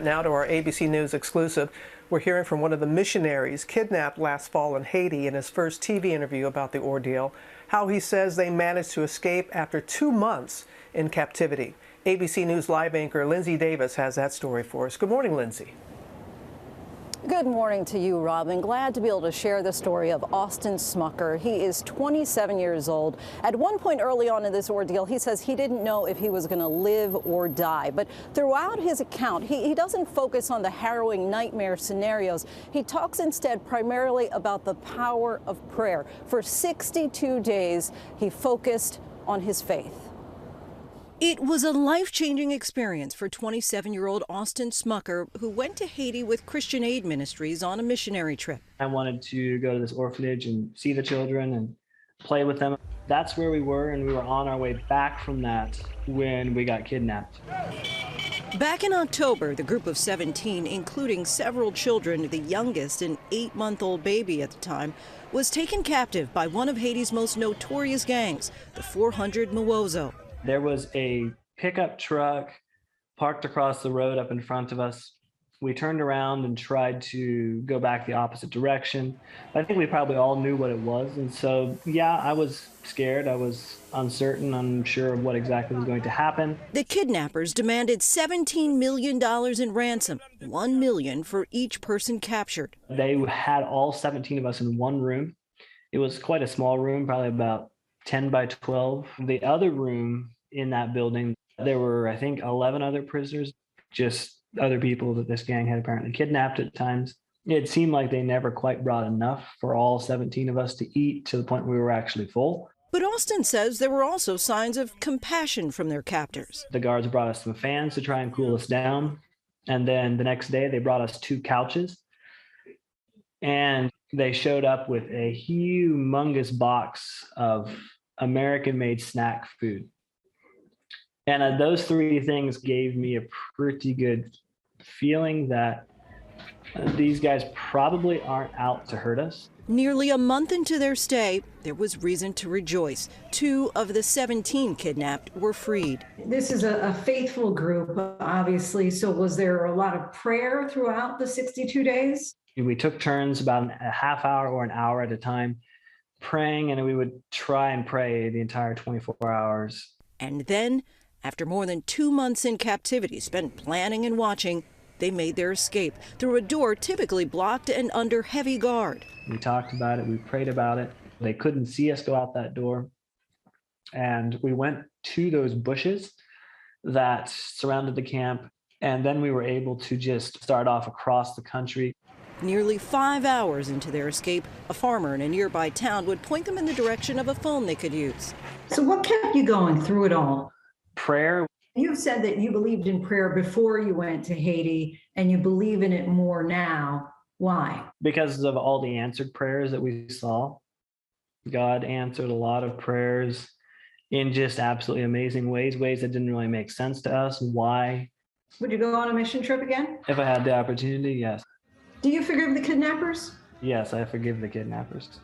Now to our ABC News exclusive. We're hearing from one of the missionaries kidnapped last fall in Haiti in his first TV interview about the ordeal, how he says they managed to escape after 2 months in captivity. ABC News live anchor Lindsay Davis has that story for us. Good morning, Lindsay. Good morning to you, Robin. Glad to be able to share the story of Austin Smucker. He is 27 years old. At one point early on in this ordeal, he says he didn't know if he was going to live or die. But throughout his account, he doesn't focus on the harrowing nightmare scenarios. He talks instead primarily about the power of prayer. For 62 days, he focused on his faith. It was a life-changing experience for 27-year-old Austin Smucker, who went to Haiti with Christian Aid Ministries on a missionary trip. I wanted to go to this orphanage and see the children and play with them. That's where we were, and we were on our way back from that when we got kidnapped. Back in October, the group of 17, including several children, the youngest, an 8-month-old baby at the time, was taken captive by one of Haiti's most notorious gangs, the 400 Mawozo. There was a pickup truck parked across the road up in front of us. We turned around and tried to go back the opposite direction. I think we probably all knew what it was. And so, yeah, I was scared. I was uncertain, unsure of what exactly was going to happen. The kidnappers demanded $17 million in ransom, $1 million for each person captured. They had all 17 of us in one room. It was quite a small room, probably about 10 by 12. The other room in that building, there were, I think, 11 other prisoners, just other people that this gang had apparently kidnapped at times. It seemed like they never quite brought enough for all 17 of us to eat, to the point where we were actually full. But Austin says there were also signs of compassion from their captors. The guards brought us some fans to try and cool us down. And then the next day they brought us 2 couches. And they showed up with a humongous box of American-made snack food. And those 3 things gave me a pretty good feeling that these guys probably aren't out to hurt us. Nearly a month into their stay, there was reason to rejoice. 2 of the 17 kidnapped were freed. This is a faithful group, obviously. So was there a lot of prayer throughout the 62 days? We took turns about a half hour or an hour at a time praying, and we would try and pray the entire 24 hours. And then, after more than 2 months in captivity spent planning and watching, they made their escape through a door typically blocked and under heavy guard. We talked about it, we prayed about it. They couldn't see us go out that door. And we went to those bushes that surrounded the camp, and then we were able to just start off across the country. Nearly 5 hours into their escape, a farmer in a nearby town would point them in the direction of a phone they could use. So what kept you going through it all? Prayer. You've said that you believed in prayer before you went to Haiti, and you believe in it more now. Why? Because of all the answered prayers that we saw. God answered a lot of prayers in just absolutely amazing ways that didn't really make sense to us. Why? Would you go on a mission trip again? If I had the opportunity, yes. Do you forgive the kidnappers? Yes, I forgive the kidnappers.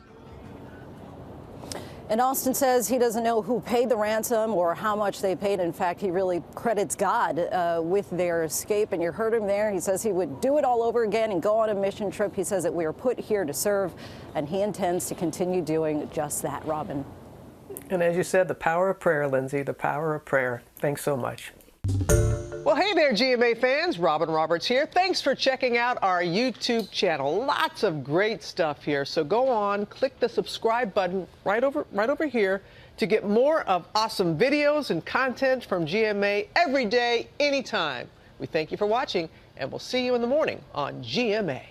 And Austin says he doesn't know who paid the ransom or how much they paid. In fact, he really credits God with their escape. And you heard him there. He says he would do it all over again and go on a mission trip. He says that we are put here to serve, and he intends to continue doing just that, Robin. And as you said, the power of prayer, Lindsay, the power of prayer. Thanks so much. Well, hey there, GMA fans. Robin Roberts here. Thanks for checking out our YouTube channel. Lots of great stuff here. So go on, click the subscribe button right over here to get more of awesome videos and content from GMA every day, anytime. We thank you for watching, and we'll see you in the morning on GMA.